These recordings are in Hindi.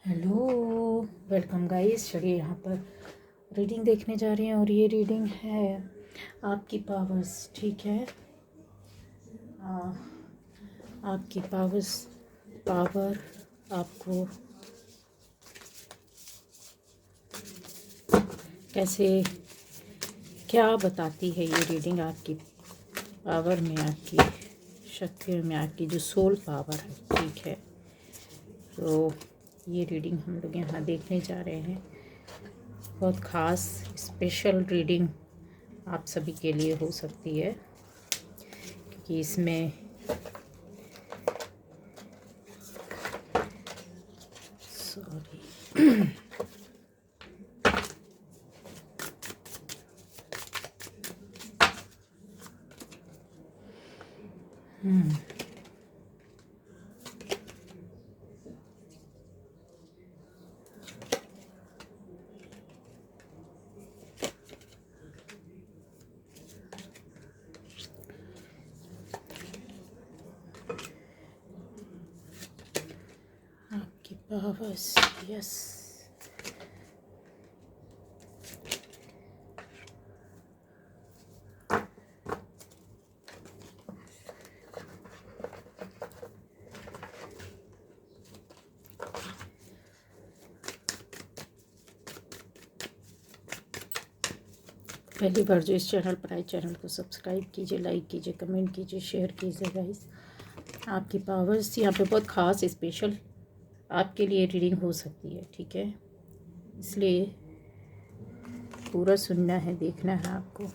Hello, welcome guys. चलिए यहाँ पर रीडिंग देखने जा रहे हैं और ये रीडिंग है आपकी पावर्स। ठीक है, आ, आपकी पावर आपको कैसे क्या बताती है ये रीडिंग आपकी पावर में, आपकी शक्तियों में, आपकी जो सोल पावर है। ठीक है, तो ये रीडिंग हम लोग यहाँ देखने जा रहे हैं। बहुत ख़ास स्पेशल रीडिंग आप सभी के लिए हो सकती है, क्योंकि इसमें सॉरी आपकी पावर्स। यस, पहली बार जो इस चैनल पर आए, चैनल को सब्सक्राइब कीजिए, लाइक कीजिए, कमेंट कीजिए, शेयर कीजिए गाइस। आपकी पावर्स यहाँ पे बहुत ख़ास स्पेशल आपके लिए रीडिंग हो सकती है। ठीक है, इसलिए पूरा सुनना है, देखना है आपको।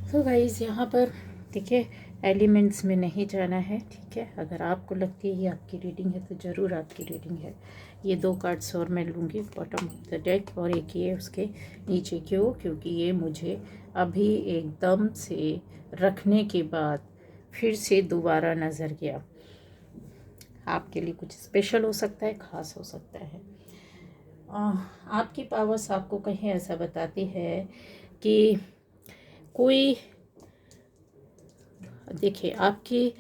तो गाइस यहाँ पर देखिए, एलिमेंट्स में नहीं जाना है। ठीक है, अगर आपको लगती है ये आपकी रीडिंग है तो ज़रूर आपकी रीडिंग है। ये 2 कार्ड्स और मैं लूँगी बॉटम ऑफ द डेक, और एक ये उसके नीचे। क्योंकि ये मुझे अभी एकदम से रखने के बाद फिर से दोबारा नज़र गया। आपके लिए कुछ स्पेशल हो सकता है, ख़ास हो सकता है। आपकी पावर्स आपको कहीं ऐसा बताती है कि कोई, देखिए आपकी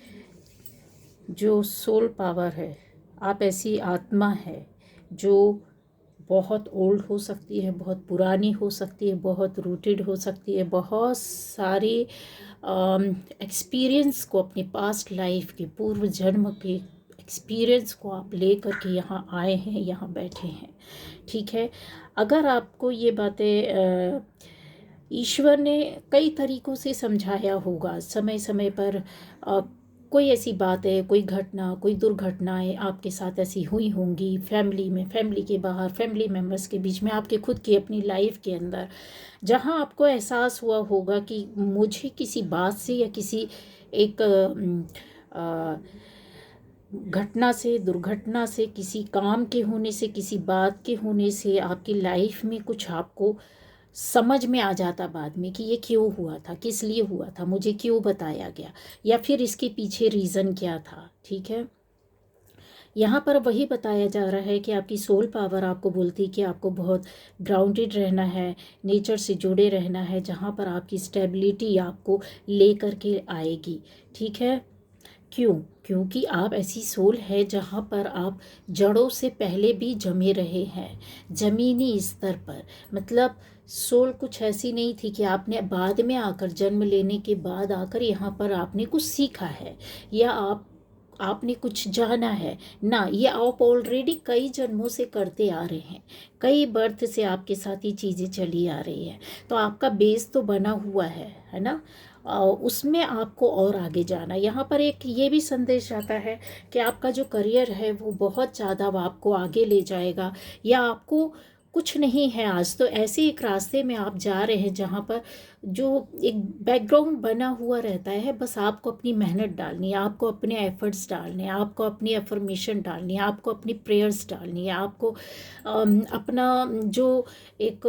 जो सोल पावर है, आप ऐसी आत्मा है जो बहुत ओल्ड हो सकती है, बहुत पुरानी हो सकती है, बहुत रूटेड हो सकती है, बहुत सारी एक्सपीरियंस को, अपने पास्ट लाइफ के, पूर्व जन्म के एक्सपीरियंस को आप ले कर के यहाँ आए हैं, यहाँ बैठे हैं। ठीक है, अगर आपको ये बातें ईश्वर ने कई तरीक़ों से समझाया होगा, समय समय पर कोई ऐसी बात है, कोई घटना, कोई दुर्घटनाएं आपके साथ ऐसी हुई होंगी, फैमिली में, फैमिली के बाहर, फैमिली मेम्बर्स के बीच में, आपके खुद की अपनी लाइफ के अंदर, जहां आपको एहसास हुआ होगा कि मुझे किसी बात से या किसी एक घटना से, दुर्घटना से, किसी काम के होने से, किसी बात के होने से आपकी लाइफ में कुछ आपको समझ में आ जाता बाद में कि ये क्यों हुआ था, किस लिए हुआ था, मुझे क्यों बताया गया, या फिर इसके पीछे रीज़न क्या था। ठीक है, यहाँ पर वही बताया जा रहा है कि आपकी सोल पावर आपको बोलती है कि आपको बहुत ग्राउंडेड रहना है, नेचर से जुड़े रहना है, जहाँ पर आपकी स्टेबिलिटी आपको ले कर के आएगी। ठीक है, क्योंकि आप ऐसी सोल है जहाँ पर आप जड़ों से पहले भी जमे रहे हैं, ज़मीनी स्तर पर। मतलब सोल कुछ ऐसी नहीं थी कि आपने बाद में आकर, जन्म लेने के बाद आकर यहाँ पर आपने कुछ सीखा है या आपने कुछ जाना है ना। ये आप ऑलरेडी कई जन्मों से करते आ रहे हैं, कई बर्थ से आपके साथ ये चीज़ें चली आ रही हैं, तो आपका बेस तो बना हुआ है ना। उसमें आपको और आगे जाना। यहाँ पर एक ये भी संदेश आता है कि आपका जो करियर है वो बहुत ज़्यादा आपको आगे ले जाएगा, या आपको कुछ नहीं है आज, तो ऐसे एक रास्ते में आप जा रहे हैं जहाँ पर जो एक बैकग्राउंड बना हुआ रहता है, बस आपको अपनी मेहनत डालनी है, आपको अपने एफर्ट्स डालने हैं, आपको अपनी अफर्मेशन डालनी है, आपको अपनी प्रेयर्स डालनी है, आपको अपना जो एक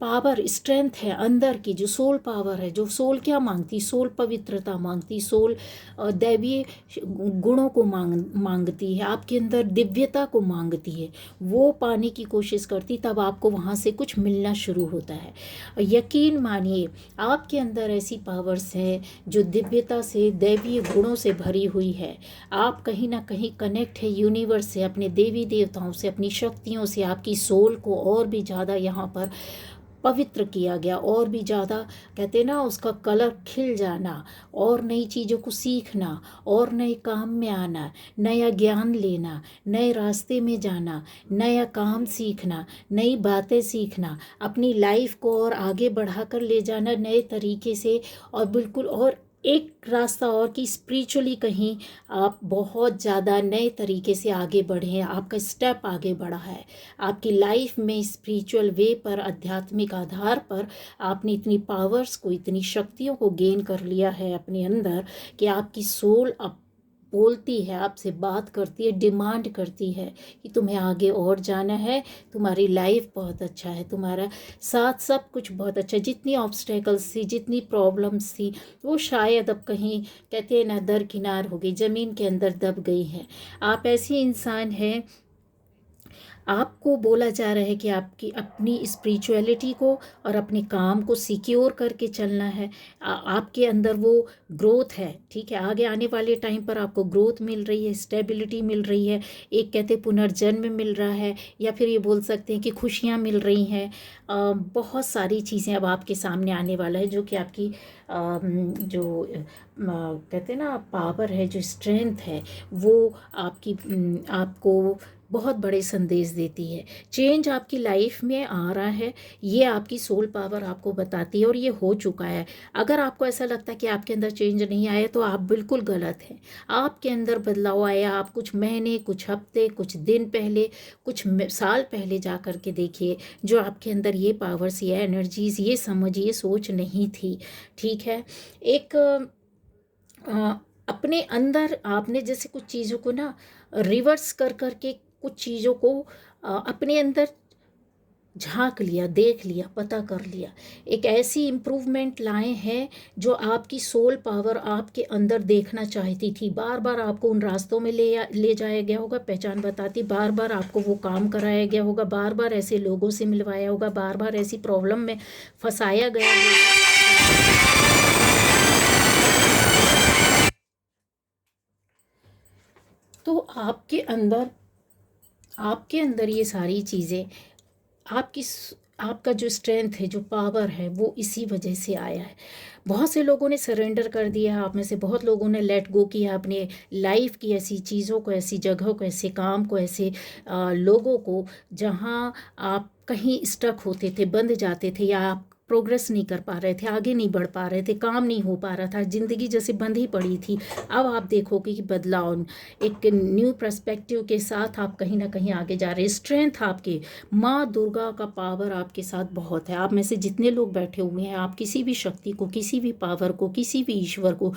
पावर स्ट्रेंथ है अंदर की, जो सोल पावर है, जो सोल क्या मांगती, सोल पवित्रता मांगती, सोल दैवीय गुणों को मांगती है, आपके अंदर दिव्यता को मांगती है, वो पाने की कोशिश करती, तब आपको वहाँ से कुछ मिलना शुरू होता है। यकीन मानिए आपके अंदर ऐसी पावर्स हैं जो दिव्यता से, दैवीय गुणों से भरी हुई है। आप कहीं ना कहीं कनेक्ट है यूनिवर्स से, अपने देवी देवताओं से, अपनी शक्तियों से। आपकी सोल को और भी ज़्यादा यहाँ पर पवित्र किया गया, और भी ज़्यादा कहते हैं ना उसका कलर खिल जाना, और नई चीज़ों को सीखना, और नए काम में आना, नया ज्ञान लेना, नए रास्ते में जाना, नया काम सीखना, नई बातें सीखना, अपनी लाइफ को और आगे बढ़ाकर ले जाना नए तरीके से। और बिल्कुल, और एक रास्ता और कि स्पिरिचुअली कहीं आप बहुत ज़्यादा नए तरीके से आगे बढ़े हैं, आपका स्टेप आगे बढ़ा है आपकी लाइफ में स्पिरिचुअल वे पर, आध्यात्मिक आधार पर आपने इतनी पावर्स को, इतनी शक्तियों को गेन कर लिया है अपने अंदर कि आपकी सोल अब बोलती है, आपसे बात करती है, डिमांड करती है कि तुम्हें आगे और जाना है, तुम्हारी लाइफ बहुत अच्छा है, तुम्हारा साथ सब कुछ बहुत अच्छा है। जितनी ऑब्स्टेकल्स थी, जितनी प्रॉब्लम्स थी, वो शायद अब कहीं कहते हैं ना दरकिनार हो गई, ज़मीन के अंदर दब गई हैं। आप ऐसी इंसान हैं, आपको बोला जा रहा है कि आपकी अपनी स्पिरिचुअलिटी को और अपने काम को सिक्योर करके चलना है। आपके अंदर वो ग्रोथ है, ठीक है। आगे आने वाले टाइम पर आपको ग्रोथ मिल रही है, स्टेबिलिटी मिल रही है, एक कहते पुनर्जन्म मिल रहा है, या फिर ये बोल सकते हैं कि खुशियाँ मिल रही हैं। बहुत सारी चीज़ें अब आपके सामने आने वाला है, जो कि आपकी जो कहते हैं ना पावर है, जो स्ट्रेंथ है, वो आपकी आपको बहुत बड़े संदेश देती है। चेंज आपकी लाइफ में आ रहा है, ये आपकी सोल पावर आपको बताती है, और ये हो चुका है। अगर आपको ऐसा लगता है कि आपके अंदर चेंज नहीं आया, तो आप बिल्कुल गलत हैं। आपके अंदर बदलाव आया। आप कुछ महीने, कुछ हफ्ते, कुछ दिन पहले, कुछ साल पहले जा कर के देखिए, जो आपके अंदर ये पावर्स, ये एनर्जीज, ये समझ, ये सोच नहीं थी, ठीक है। एक अपने अंदर आपने जैसे कुछ चीज़ों को ना रिवर्स कर कर के कुछ चीज़ों को अपने अंदर झांक लिया, देख लिया, पता कर लिया, एक ऐसी इम्प्रूवमेंट लाए हैं जो आपकी सोल पावर आपके अंदर देखना चाहती थी। बार बार आपको उन रास्तों में ले जाया गया होगा, पहचान बताती, बार बार आपको वो काम कराया गया होगा, बार बार ऐसे लोगों से मिलवाया होगा, बार बार ऐसी प्रॉब्लम में फंसाया गया होगा। तो आपके अंदर ये सारी चीज़ें, आपकी आपका जो स्ट्रेंथ है, जो पावर है, वो इसी वजह से आया है। बहुत से लोगों ने सरेंडर कर दिया, आप में से बहुत लोगों ने लेट गो किया अपने लाइफ की ऐसी चीज़ों को, ऐसी जगहों को, ऐसे काम को, ऐसे लोगों को जहाँ आप कहीं स्टक होते थे, बंद जाते थे, या आप प्रोग्रेस नहीं कर पा रहे थे, आगे नहीं बढ़ पा रहे थे, काम नहीं हो पा रहा था, ज़िंदगी जैसे बंद ही पड़ी थी। अब आप देखोगे कि बदलाव, एक न्यू पर्सपेक्टिव के साथ आप कहीं ना कहीं आगे जा रहे हैं। स्ट्रेंथ आपकी, माँ दुर्गा का पावर आपके साथ बहुत है। आप में से जितने लोग बैठे हुए हैं, आप किसी भी शक्ति को, किसी भी पावर को, किसी भी ईश्वर को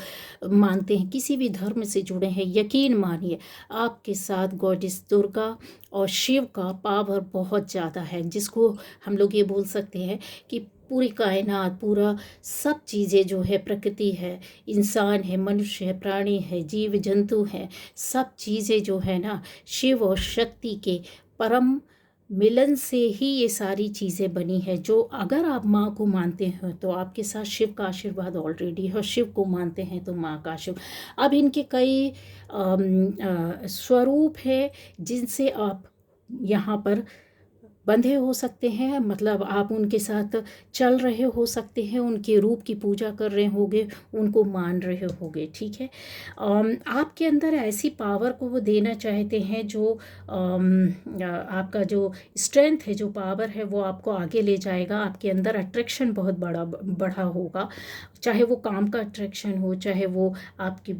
मानते हैं, किसी भी धर्म से जुड़े हैं, यकीन मानिए आपके साथ गॉडेस दुर्गा और शिव का पावर बहुत ज़्यादा है, जिसको हम लोग ये बोल सकते हैं कि पूरी कायनात, पूरा सब चीज़ें जो है, प्रकृति है, इंसान है, मनुष्य है, प्राणी है, जीव जंतु हैं, सब चीज़ें जो है ना, शिव और शक्ति के परम मिलन से ही ये सारी चीज़ें बनी है। जो अगर आप माँ को मानते हैं तो आपके साथ शिव का आशीर्वाद ऑलरेडी है, और शिव को मानते हैं तो माँ का आशीर्वाद। अब इनके कई स्वरूप है जिनसे आप यहाँ पर बंधे हो सकते हैं, मतलब आप उनके साथ चल रहे हो सकते हैं, उनके रूप की पूजा कर रहे होगे, उनको मान रहे होगे, ठीक है। आपके अंदर ऐसी पावर को वो देना चाहते हैं जो आपका जो स्ट्रेंथ है, जो पावर है, वो आपको आगे ले जाएगा। आपके अंदर अट्रैक्शन बहुत बढ़ा होगा, चाहे वो काम का अट्रैक्शन हो, चाहे वो आपकी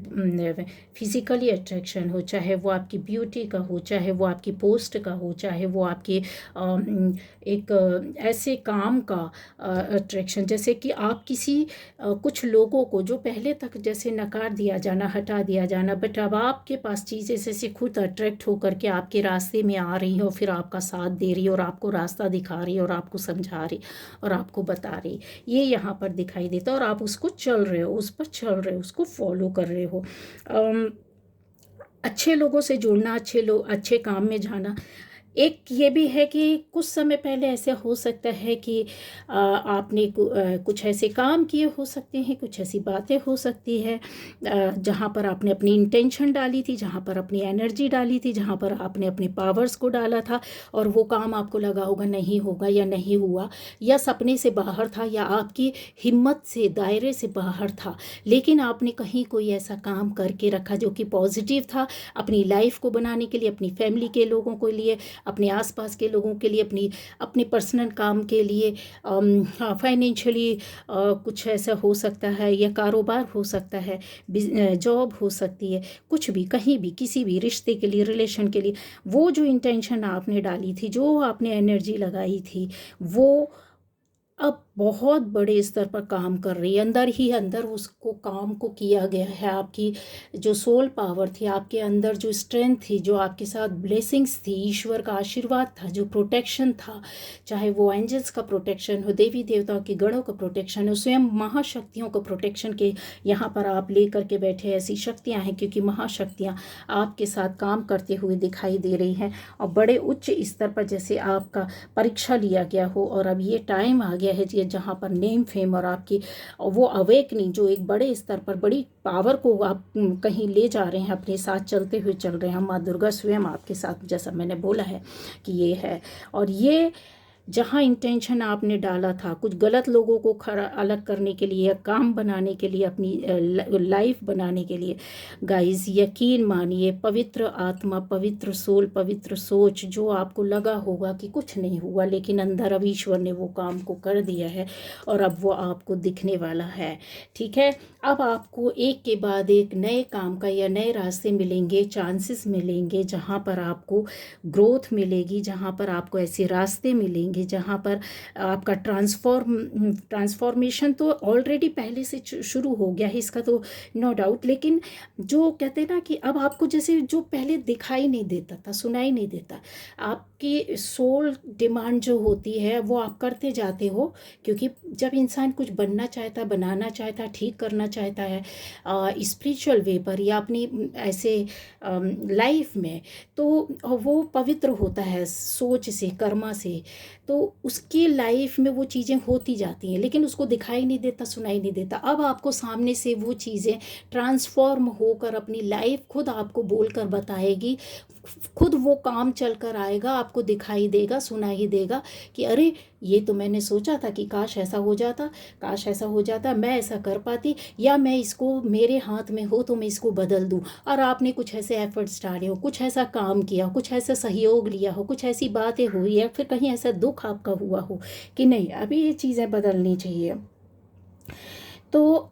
फिजिकली अट्रैक्शन हो, चाहे वो आपकी ब्यूटी का हो, चाहे वो आपकी पोस्ट का हो, चाहे वो आपके एक ऐसे काम का अट्रैक्शन, जैसे कि आप किसी कुछ लोगों को जो पहले तक जैसे नकार दिया जाना, हटा दिया जाना, बट अब आपके पास चीज़ें जैसे खुद अट्रैक्ट होकर के आपके रास्ते में आ रही हो, फिर आपका साथ दे रही है और आपको रास्ता दिखा रही है और आपको समझा रही और आपको बता रही, ये यहाँ पर दिखाई देता है और आप उसको चल रहे हो, उस पर चल रहे हो, उसको फॉलो कर रहे हो। अच्छे लोगों से जुड़ना, अच्छे काम में जाना। एक ये भी है कि कुछ समय पहले ऐसे हो सकता है कि आपने कुछ ऐसे काम किए हो सकते हैं, कुछ ऐसी बातें हो सकती है जहाँ पर आपने अपनी इंटेंशन डाली थी, जहाँ पर अपनी एनर्जी डाली थी, जहाँ पर आपने अपने पावर्स को डाला था और वो काम आपको लगा होगा नहीं होगा या नहीं हुआ, या सपने से बाहर था, या आपकी हिम्मत से, दायरे से बाहर था, लेकिन आपने कहीं कोई ऐसा काम करके रखा जो कि पॉजिटिव था, अपनी लाइफ को बनाने के लिए, अपनी फैमिली के लोगों के लिए, अपने आसपास के लोगों के लिए, अपने पर्सनल काम के लिए, फाइनेंशियली कुछ ऐसा हो सकता है, या कारोबार हो सकता है, जॉब हो सकती है, कुछ भी, कहीं भी, किसी भी रिश्ते के लिए, रिलेशन के लिए, वो जो इंटेंशन आपने डाली थी, जो आपने एनर्जी लगाई थी, वो अब बहुत बड़े स्तर पर काम कर रही है। अंदर ही अंदर उसको काम को किया गया है। आपकी जो सोल पावर थी, आपके अंदर जो स्ट्रेंथ थी, जो आपके साथ ब्लेसिंग्स थी, ईश्वर का आशीर्वाद था, जो प्रोटेक्शन था, चाहे वो एंजल्स का प्रोटेक्शन हो, देवी देवताओं के गणों का प्रोटेक्शन हो, स्वयं महाशक्तियों का प्रोटेक्शन के यहाँ पर आप लेकर के बैठे ऐसी शक्तियाँ हैं, क्योंकि महाशक्तियाँ आपके साथ काम करते हुए दिखाई दे रही हैं और बड़े उच्च स्तर पर जैसे आपका परीक्षा लिया गया हो और अब ये टाइम आ गया है जहाँ पर नेम फेम और आपकी वो अवेकनिंग जो एक बड़े स्तर पर बड़ी पावर को आप कहीं ले जा रहे हैं, अपने साथ चलते हुए चल रहे हैं। माँ दुर्गा स्वयं आपके साथ, जैसा मैंने बोला है कि ये है, और ये जहाँ इंटेंशन आपने डाला था कुछ गलत लोगों को खड़ा अलग करने के लिए या काम बनाने के लिए, अपनी लाइफ बनाने के लिए, गाइस यकीन मानिए, पवित्र आत्मा, पवित्र सोल, पवित्र सोच, जो आपको लगा होगा कि कुछ नहीं हुआ, लेकिन अंदर अब ईश्वर ने वो काम को कर दिया है और अब वो आपको दिखने वाला है। ठीक है, अब आपको एक के बाद एक नए काम का या नए रास्ते मिलेंगे, चांसेस मिलेंगे, जहाँ पर आपको ग्रोथ मिलेगी, जहाँ पर आपको ऐसे रास्ते मिलेंगे जहाँ पर आपका ट्रांसफॉर्मेशन तो ऑलरेडी पहले से शुरू हो गया है, इसका तो नो डाउट, लेकिन जो कहते हैं ना कि अब आपको जैसे जो पहले दिखाई नहीं देता था, सुनाई नहीं देता, आपकी सोल डिमांड जो होती है वो आप करते जाते हो, क्योंकि जब इंसान कुछ बनना चाहता, बनाना चाहता, ठीक करना चाहता है स्पिरिचुअल वे पर या अपनी ऐसे लाइफ में, तो वो पवित्र होता है सोच से, कर्मा से, तो उसकी लाइफ में वो चीज़ें होती जाती हैं, लेकिन उसको दिखाई नहीं देता, सुनाई नहीं देता। अब आपको सामने से वो चीज़ें ट्रांसफॉर्म होकर अपनी लाइफ खुद आपको बोलकर बताएगी, खुद वो काम चल कर आएगा, आपको दिखाई देगा, सुनाई देगा कि अरे ये तो मैंने सोचा था कि काश ऐसा हो जाता, काश ऐसा हो जाता, मैं ऐसा कर पाती, या मैं इसको, मेरे हाथ में हो तो मैं इसको बदल दूं। और आपने कुछ ऐसे एफर्ट्स डाले हो, कुछ ऐसा काम किया, कुछ ऐसा सहयोग लिया हो, कुछ ऐसी बातें हुई, या फिर कहीं ऐसा दुख आपका हुआ हो कि नहीं अभी ये चीज़ें बदलनी चाहिए, तो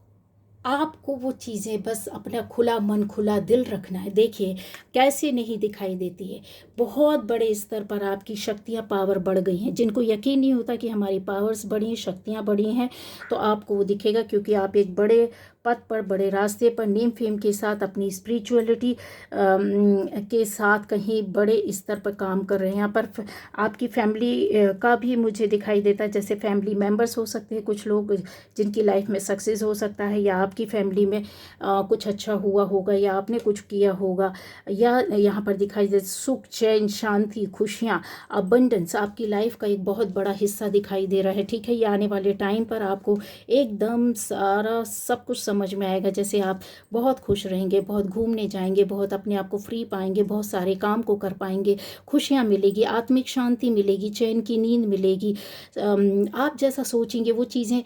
आपको वो चीज़ें बस अपना खुला मन, खुला दिल रखना है। देखिए कैसे नहीं दिखाई देती है, बहुत बड़े स्तर पर आपकी शक्तियाँ, पावर बढ़ गई हैं। जिनको यकीन नहीं होता कि हमारी पावर्स बढ़ी हैं, शक्तियाँ बढ़ी हैं, तो आपको वो दिखेगा, क्योंकि आप एक बड़े पथ पर, बड़े रास्ते पर, नेम फेम के साथ, अपनी स्पिरिचुअलिटी के साथ कहीं बड़े स्तर पर काम कर रहे हैं। यहाँ पर आपकी फैमिली का भी मुझे दिखाई देता है, जैसे फैमिली मेम्बर्स हो सकते हैं कुछ लोग जिनकी लाइफ में सक्सेस हो सकता है, या आपकी फैमिली में कुछ अच्छा हुआ होगा, या आपने कुछ किया होगा, या यहाँ पर दिखाई दे सुख, चैन, शांति, खुशियाँ, अबंडेंस आपकी लाइफ का एक बहुत बड़ा हिस्सा दिखाई दे रहा है। ठीक है, ये आने वाले टाइम पर आपको एकदम सारा सब कुछ समझ में आएगा, जैसे आप बहुत खुश रहेंगे, बहुत घूमने जाएंगे, बहुत अपने आप को फ्री पाएंगे, बहुत सारे काम को कर पाएंगे, खुशियाँ मिलेगी, आत्मिक शांति मिलेगी, चैन की नींद मिलेगी। आप जैसा सोचेंगे वो चीज़ें,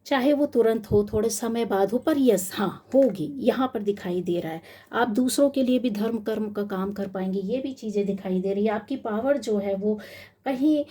चाहे वो तुरंत हो, थोड़े समय बाद हो, पर यस हाँ होगी, यहाँ पर दिखाई दे रहा है। आप दूसरों के लिए भी धर्म कर्म का काम कर पाएंगे, ये भी चीज़ें दिखाई दे रही है। आपकी पावर जो है वो कहीं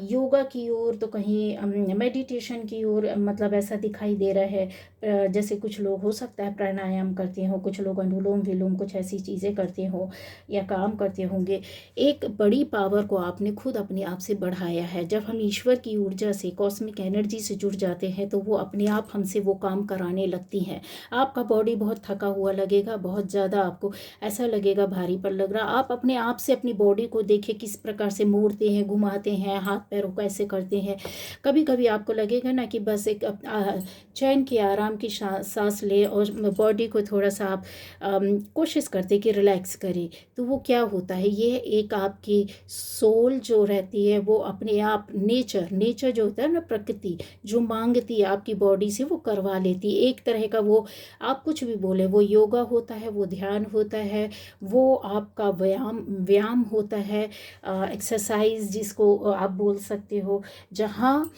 योगा की ओर तो कहीं मेडिटेशन की ओर, मतलब ऐसा दिखाई दे रहा है। जैसे कुछ लोग हो सकता है प्राणायाम करते हो, कुछ लोग अनुलोम विलोम कुछ ऐसी चीज़ें करते हो या काम करते होंगे। एक बड़ी पावर को आपने खुद अपने आप से बढ़ाया है। जब हम ईश्वर की ऊर्जा से, कॉस्मिक एनर्जी से जुड़ जाते हैं तो वो अपने आप हमसे वो काम कराने लगती हैं। आपका बॉडी बहुत थका हुआ लगेगा, बहुत ज़्यादा आपको ऐसा लगेगा भारी पर लग रहा। आप अपने आप से अपनी बॉडी को देखें किस प्रकार से मोड़ते हैं, घुमाते हैं, हाथ पैरों को ऐसे करते हैं। कभी कभी आपको लगेगा ना कि बस एक चैन की आराम की सांस ले और बॉडी को थोड़ा सा आप कोशिश करते कि रिलैक्स करें। तो वो क्या होता है, ये एक आपकी सोल जो रहती है वो अपने आप नेचर नेचर जो होता है ना, प्रकृति जो मांगती है आपकी बॉडी से वो करवा लेती है। एक तरह का वो, आप कुछ भी बोले, वो योगा होता है, वो ध्यान होता है, वो आपका व्यायाम व्यायाम होता है, एक्सरसाइज जिसको आप बोल सकते हो, जहाँ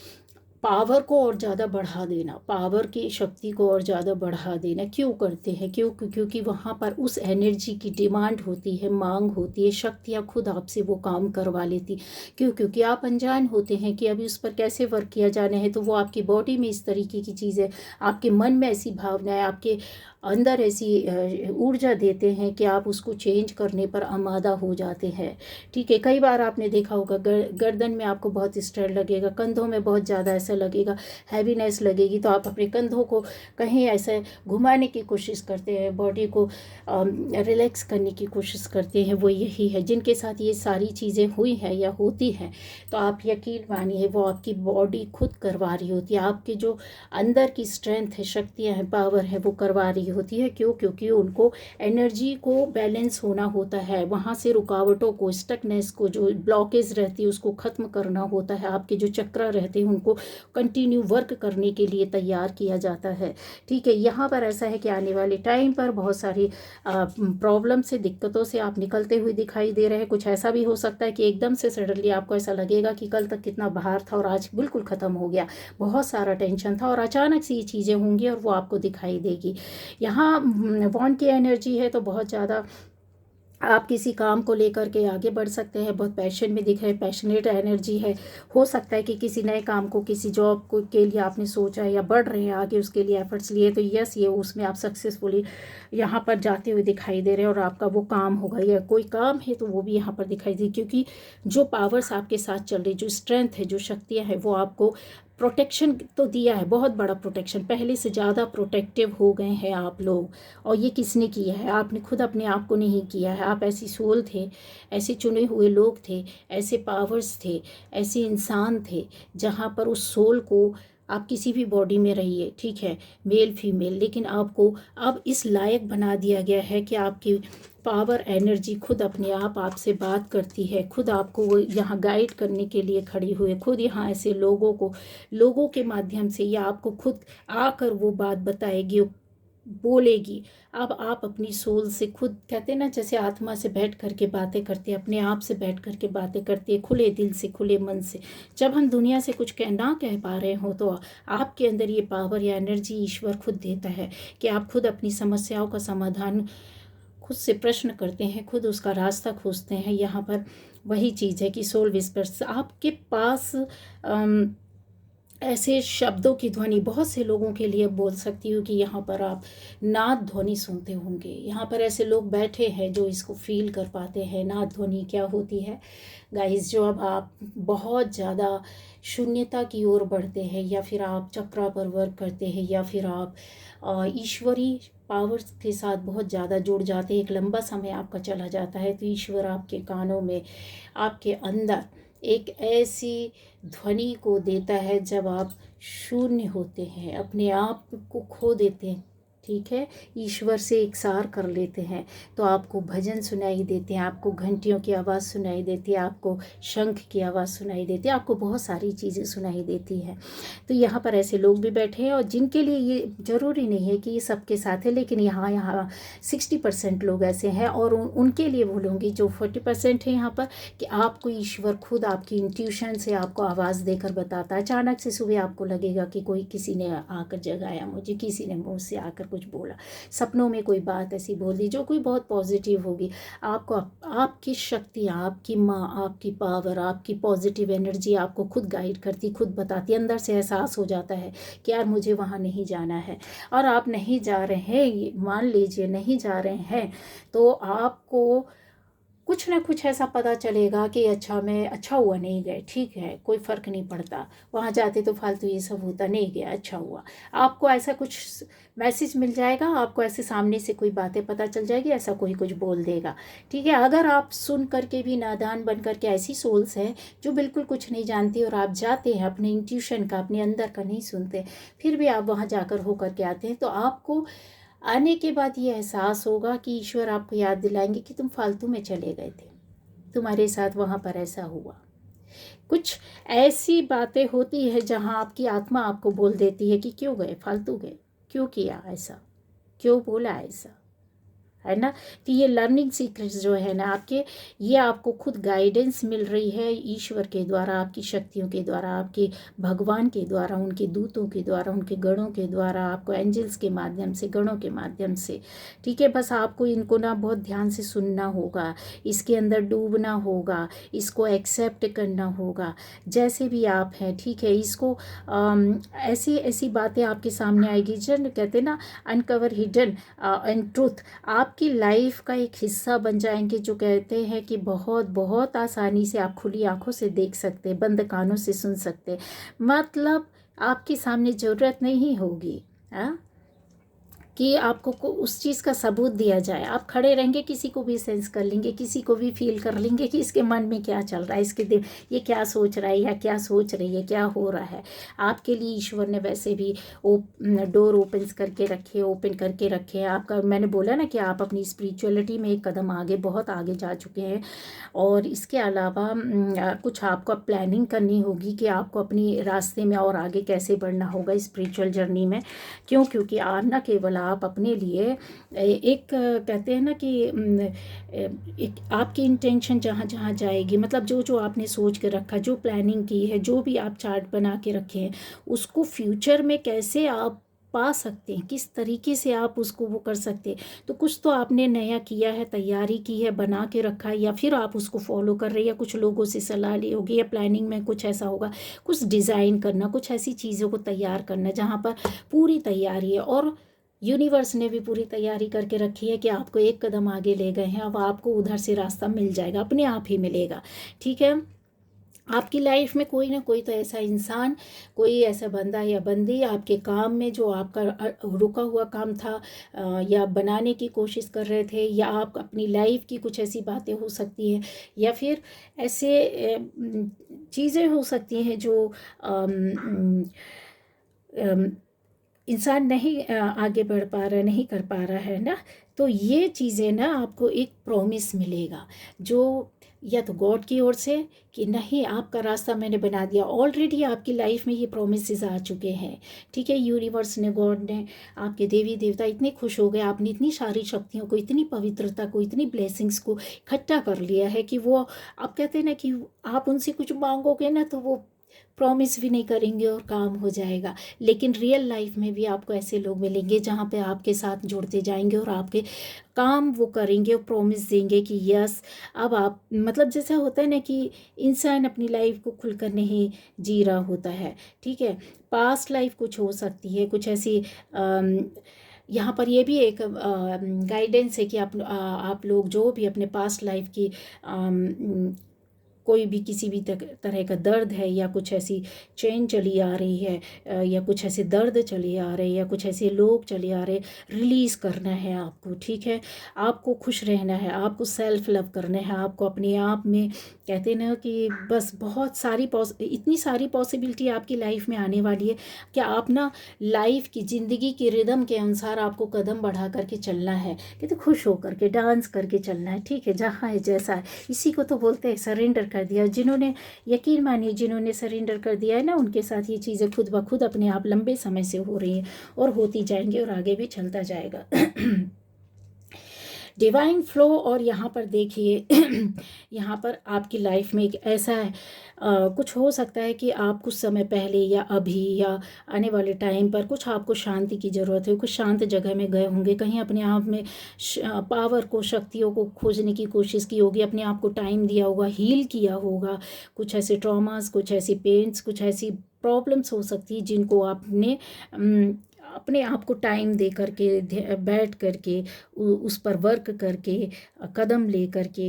पावर को और ज़्यादा बढ़ा देना, पावर की शक्ति को और ज़्यादा बढ़ा देना क्यों करते हैं? क्योंकि वहाँ पर उस एनर्जी की डिमांड होती है, मांग होती है, शक्तियाँ खुद आपसे वो काम करवा लेती। क्योंकि आप अनजान होते हैं कि अभी उस पर कैसे वर्क किया जाना है। तो वो आपकी बॉडी में इस तरीके की चीज़ें, आपके मन में ऐसी भावनाएं, आपके अंदर ऐसी ऊर्जा देते हैं कि आप उसको चेंज करने पर आमादा हो जाते हैं। ठीक है, कई बार आपने देखा होगा गर्दन में आपको बहुत स्ट्रेस लगेगा, कंधों में बहुत ज़्यादा ऐसा लगेगा, हैवीनेस लगेगी, तो आप अपने कंधों को कहीं ऐसे घुमाने की कोशिश करते हैं, बॉडी को रिलैक्स करने की कोशिश करते हैं। वो यही है जिनके साथ ये सारी चीज़ें हुई हैं या होती हैं, तो आप यकीन मानिए वो आपकी बॉडी खुद करवा रही होती है। आपके जो अंदर की स्ट्रेंथ है, शक्तियाँ हैं, पावर है, वो करवा रही होती है। क्योंकि उनको एनर्जी को बैलेंस होना होता है, वहाँ से रुकावटों को, स्टकनेस को, जो ब्लॉकेज रहती है उसको ख़त्म करना होता है। आपके जो चक्र रहते हैं उनको कंटिन्यू वर्क करने के लिए तैयार किया जाता है। ठीक है, यहाँ पर ऐसा है कि आने वाले टाइम पर बहुत सारी प्रॉब्लम से, दिक्कतों से आप निकलते हुए दिखाई दे रहे हैं। कुछ ऐसा भी हो सकता है कि एकदम से सडनली आपको ऐसा लगेगा कि कल तक कितना बाहर था और आज बिल्कुल ख़त्म हो गया, बहुत सारा टेंशन था, और अचानक से ये चीज़ें होंगी और वो आपको दिखाई देगी। यहाँ वॉन्ड की एनर्जी है तो बहुत ज़्यादा आप किसी काम को लेकर के आगे बढ़ सकते हैं, बहुत पैशन में दिख रहे, पैशनेट एनर्जी है। हो सकता है कि किसी नए काम को, किसी जॉब को के लिए आपने सोचा है या बढ़ रहे हैं आगे, उसके लिए एफर्ट्स लिए, तो यस, ये उसमें आप सक्सेसफुली यहाँ पर जाते हुए दिखाई दे रहे हैं और आपका वो काम होगा, या कोई काम है तो वो भी यहाँ पर दिखाई दे। क्योंकि जो पावर्स आपके साथ चल रही, जो स्ट्रेंथ है, जो शक्तियाँ हैं, वो आपको प्रोटेक्शन तो दिया है, बहुत बड़ा प्रोटेक्शन, पहले से ज़्यादा प्रोटेक्टिव हो गए हैं आप लोग। और ये किसने किया है? आपने खुद अपने आप को नहीं किया है। आप ऐसी सोल थे, ऐसे चुने हुए लोग थे, ऐसे पावर्स थे, ऐसे इंसान थे, जहाँ पर उस सोल को, आप किसी भी बॉडी में रहिए, ठीक है, मेल फीमेल, लेकिन आपको अब इस लायक बना दिया गया है कि आपकी पावर एनर्जी खुद अपने आप आपसे बात करती है, खुद आपको वो यहाँ गाइड करने के लिए खड़ी हुई, खुद यहाँ ऐसे लोगों के माध्यम से, या आपको खुद आकर वो बात बताएगी, बोलेगी। अब आप अपनी सोल से खुद, कहते हैं ना, जैसे आत्मा से बैठ करके बातें करते हैं, अपने आप से बैठ करके बातें करते हैं, खुले दिल से, खुले मन से। जब हम दुनिया से कुछ ना कह पा रहे हो तो आपके अंदर ये पावर या एनर्जी ईश्वर खुद देता है कि आप खुद अपनी समस्याओं का समाधान खुद से प्रश्न करते हैं, खुद उसका रास्ता खोजते हैं। यहाँ पर वही चीज़ है कि सोल विस्पर्स आपके पास ऐसे शब्दों की ध्वनि, बहुत से लोगों के लिए बोल सकती हूँ कि यहाँ पर आप नाद ध्वनि सुनते होंगे। यहाँ पर ऐसे लोग बैठे हैं जो इसको फील कर पाते हैं। नाद ध्वनि क्या होती है गाइस? जो अब आप बहुत ज़्यादा शून्यता की ओर बढ़ते हैं, या फिर आप चक्रा पर वर्क करते हैं, या फिर आप ईश्वरी पावर्स के साथ बहुत ज़्यादा जुड़ जाते हैं, एक लंबा समय आपका चला जाता है, तो ईश्वर आपके कानों में, आपके अंदर एक ऐसी ध्वनि को देता है जब आप शून्य होते हैं, अपने आप को खो देते हैं, ठीक है, ईश्वर से एकसार कर लेते हैं, तो आपको भजन सुनाई देते हैं, आपको घंटियों की आवाज़ सुनाई देती है, आपको शंख की आवाज़ सुनाई देती है, आपको बहुत सारी चीज़ें सुनाई देती हैं। तो यहाँ पर ऐसे लोग भी बैठे हैं, और जिनके लिए ये ज़रूरी नहीं है कि ये सबके साथ है, लेकिन यहाँ 60% लोग ऐसे हैं, और उनके लिए बोलूँगी जो 40% है यहाँ पर, कि आपको ईश्वर खुद आपकी इंट्यूशन से आपको आवाज़ देकर बताता है। अचानक से सुबह आपको लगेगा कि कोई, किसी ने आकर जगाया मुझे, किसी ने मुझसे आकर कुछ बोला, सपनों में कोई बात ऐसी बोल दी जो कोई बहुत पॉजिटिव होगी। आपको आपकी शक्ति, आपकी माँ, आपकी पावर, आपकी पॉजिटिव एनर्जी आपको खुद गाइड करती, खुद बताती, अंदर से एहसास हो जाता है कि यार मुझे वहाँ नहीं जाना है। और आप नहीं जा रहे हैं, मान लीजिए नहीं जा रहे हैं, तो आपको कुछ ना कुछ ऐसा पता चलेगा कि अच्छा मैं, अच्छा हुआ नहीं गए, ठीक है कोई फ़र्क नहीं पड़ता, वहाँ जाते तो फालतू ये सब होता, नहीं गया अच्छा हुआ। आपको ऐसा कुछ मैसेज मिल जाएगा, आपको ऐसे सामने से कोई बातें पता चल जाएगी, ऐसा कोई कुछ बोल देगा, ठीक है। अगर आप सुन करके भी नादान बन करके, ऐसी सोल्स हैं जो बिल्कुल कुछ नहीं जानती और आप जाते हैं अपने इंट्यूशन का, अपने अंदर का नहीं सुनते, फिर भी आप वहाँ जाकर हो करके आते हैं, तो आपको आने के बाद ये एहसास होगा कि ईश्वर आपको याद दिलाएंगे कि तुम फालतू में चले गए थे, तुम्हारे साथ वहाँ पर ऐसा हुआ। कुछ ऐसी बातें होती है जहाँ आपकी आत्मा आपको बोल देती है कि क्यों गए, फालतू गए, क्यों किया ऐसा, क्यों बोला ऐसा, है ना। तो ये लर्निंग सीक्रेट्स जो है ना आपके, ये आपको खुद गाइडेंस मिल रही है ईश्वर के द्वारा, आपकी शक्तियों के द्वारा, आपके भगवान के द्वारा, उनके दूतों के द्वारा, उनके गणों के द्वारा, आपको एंजल्स के माध्यम से, गणों के माध्यम से, ठीक है। बस आपको इनको ना बहुत ध्यान से सुनना होगा, इसके अंदर डूबना होगा, इसको एक्सेप्ट करना होगा जैसे भी आप हैं, ठीक है। इसको ऐसी ऐसी बातें आपके सामने आएगी, जन कहते हैं ना अनकवर हिडन एंड ट्रूथ, आपकी लाइफ का एक हिस्सा बन जाएंगे, जो कहते हैं कि बहुत बहुत आसानी से आप खुली आंखों से देख सकते, बंद कानों से सुन सकते, मतलब आपके सामने ज़रूरत नहीं होगी हाँ कि आपको उस चीज़ का सबूत दिया जाए। आप खड़े रहेंगे, किसी को भी सेंस कर लेंगे, किसी को भी फील कर लेंगे कि इसके मन में क्या चल रहा है, इसके दिल ये क्या सोच रहा है या क्या सोच रही है, क्या हो रहा है। आपके लिए ईश्वर ने वैसे भी डोर ओपन करके रखे हैं। आपका, मैंने बोला ना कि आप अपनी स्पिरिचुअलिटी में एक कदम आगे, बहुत आगे जा चुके हैं। और इसके अलावा कुछ आपको प्लानिंग करनी होगी कि आपको अपनी रास्ते में और आगे कैसे बढ़ना होगा स्पिरिचुअल जर्नी में। क्योंकि न केवल आप अपने लिए एक कहते हैं ना कि एक आपकी इंटेंशन जहाँ जहाँ जाएगी, मतलब जो जो आपने सोच के रखा, जो प्लानिंग की है, जो भी आप चार्ट बना के रखे हैं, उसको फ्यूचर में कैसे आप पा सकते हैं, किस तरीके से आप उसको वो कर सकते हैं। तो कुछ तो आपने नया किया है, तैयारी की है, बना के रखा है, या फिर आप उसको फॉलो कर रहे हैं, या कुछ लोगों से सलाह ली होगी, या प्लानिंग में कुछ ऐसा होगा, कुछ डिज़ाइन करना, कुछ ऐसी चीज़ों को तैयार करना जहाँ पर पूरी तैयारी है। और यूनिवर्स ने भी पूरी तैयारी करके रखी है कि आपको एक कदम आगे ले गए हैं, अब आपको उधर से रास्ता मिल जाएगा, अपने आप ही मिलेगा, ठीक है। आपकी लाइफ में कोई ना कोई तो ऐसा इंसान, कोई ऐसा बंदा या बंदी आपके काम में, जो आपका रुका हुआ काम था या बनाने की कोशिश कर रहे थे, या आप अपनी लाइफ की कुछ ऐसी बातें हो सकती हैं, या फिर ऐसे चीज़ें हो सकती हैं जो इंसान नहीं आगे बढ़ पा रहा, नहीं कर पा रहा है ना। तो ये चीज़ें ना आपको एक प्रॉमिस मिलेगा, जो या तो गॉड की ओर से कि नहीं, आपका रास्ता मैंने बना दिया, ऑलरेडी आपकी लाइफ में ये प्रोमिसेस आ चुके हैं, ठीक है। यूनिवर्स ने, गॉड ने, आपके देवी देवता इतने खुश हो गए, आपने इतनी सारी शक्तियों को, इतनी पवित्रता को, इतनी ब्लेसिंग्स को इकट्ठा कर लिया है कि वो, आप कहते हैं ना कि आप उनसे कुछ मांगोगे ना तो वो प्रॉमिस भी नहीं करेंगे और काम हो जाएगा। लेकिन रियल लाइफ में भी आपको ऐसे लोग मिलेंगे जहाँ पे आपके साथ जुड़ते जाएंगे और आपके काम वो करेंगे और प्रॉमिस देंगे कि यस, अब आप, मतलब जैसा होता है ना कि इंसान अपनी लाइफ को खुलकर नहीं जी रहा होता है, ठीक है। पास्ट लाइफ कुछ हो सकती है, कुछ ऐसी यहाँ पर ये भी एक गाइडेंस है कि आप लोग जो भी अपने पास्ट लाइफ की कोई भी किसी भी तरह का दर्द है, या कुछ ऐसी चेन चली आ रही है, या कुछ ऐसे दर्द चले आ रहे हैं, या कुछ ऐसे लोग चले आ रहे हैं, रिलीज़ करना है आपको, ठीक है। आपको खुश रहना है, आपको सेल्फ लव करना है, आपको अपने आप में, कहते हैं ना कि बस बहुत सारी इतनी सारी पॉसिबिलिटी आपकी लाइफ में आने वाली है कि आप ना लाइफ की, ज़िंदगी की रिदम के अनुसार आपको कदम बढ़ा करके चलना है, कहते खुश होकर के डांस करके चलना है, ठीक है। जहाँ है जैसा है, इसी को तो बोलते हैं सरेंडर कर दिया। जिन्होंने, यकीन मानिए, जिन्होंने सरेंडर कर दिया है ना, उनके साथ ये चीज़ें खुद ब खुद अपने आप लंबे समय से हो रही हैं और होती जाएंगी और आगे भी चलता जाएगा। Divine flow. और यहाँ पर देखिए यहाँ पर आपकी लाइफ में एक ऐसा है, कुछ हो सकता है कि आप कुछ समय पहले या अभी या आने वाले टाइम पर कुछ आपको शांति की ज़रूरत है, कुछ शांत जगह में गए होंगे, कहीं अपने आप में पावर को, शक्तियों को खोजने की कोशिश की होगी, अपने आप को टाइम दिया होगा, हील किया होगा। कुछ ऐसे ट्रॉमास, कुछ ऐसी पेन्स, कुछ ऐसी प्रॉब्लम्स हो सकती है जिनको आपने अपने आप को टाइम दे करके, बैठ करके, उस पर वर्क करके, कदम ले करके